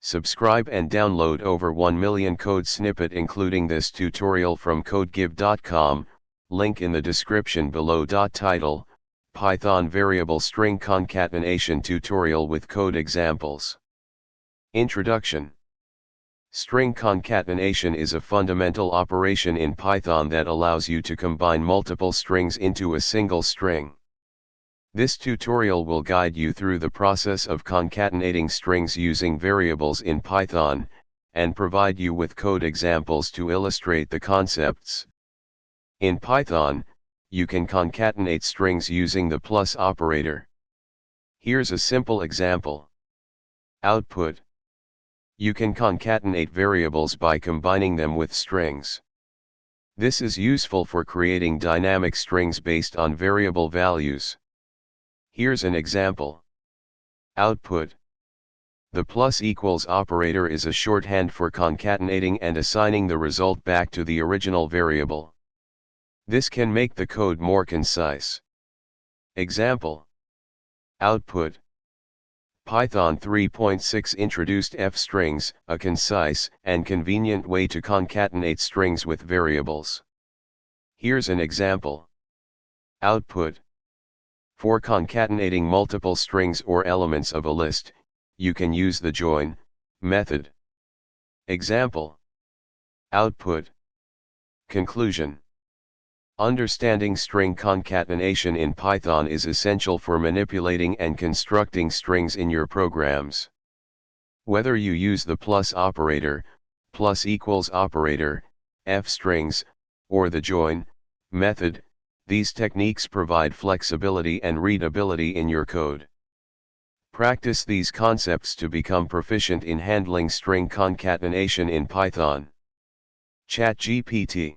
Subscribe and download over 1 million code snippet including this tutorial from codegive.com, link in the description below. Title: Python variable string concatenation tutorial with code examples. Introduction. String concatenation is a fundamental operation in Python that allows you to combine multiple strings into a single string. This tutorial will guide you through the process of concatenating strings using variables in Python, and provide you with code examples to illustrate the concepts. In Python, you can concatenate strings using the plus operator. Here's a simple example. Output. You can concatenate variables by combining them with strings. This is useful for creating dynamic strings based on variable values. Here's an example. Output. The plus equals operator is a shorthand for concatenating and assigning the result back to the original variable. This can make the code more concise. Example. Output. Python 3.6 introduced f-strings, a concise and convenient way to concatenate strings with variables. Here's an example. Output. For concatenating multiple strings or elements of a list, you can use the join method. Example. Output. Conclusion. Understanding string concatenation in Python is essential for manipulating and constructing strings in your programs. Whether you use the plus operator, plus equals operator, f-strings, or the join method, these techniques provide flexibility and readability in your code. Practice these concepts to become proficient in handling string concatenation in Python. ChatGPT.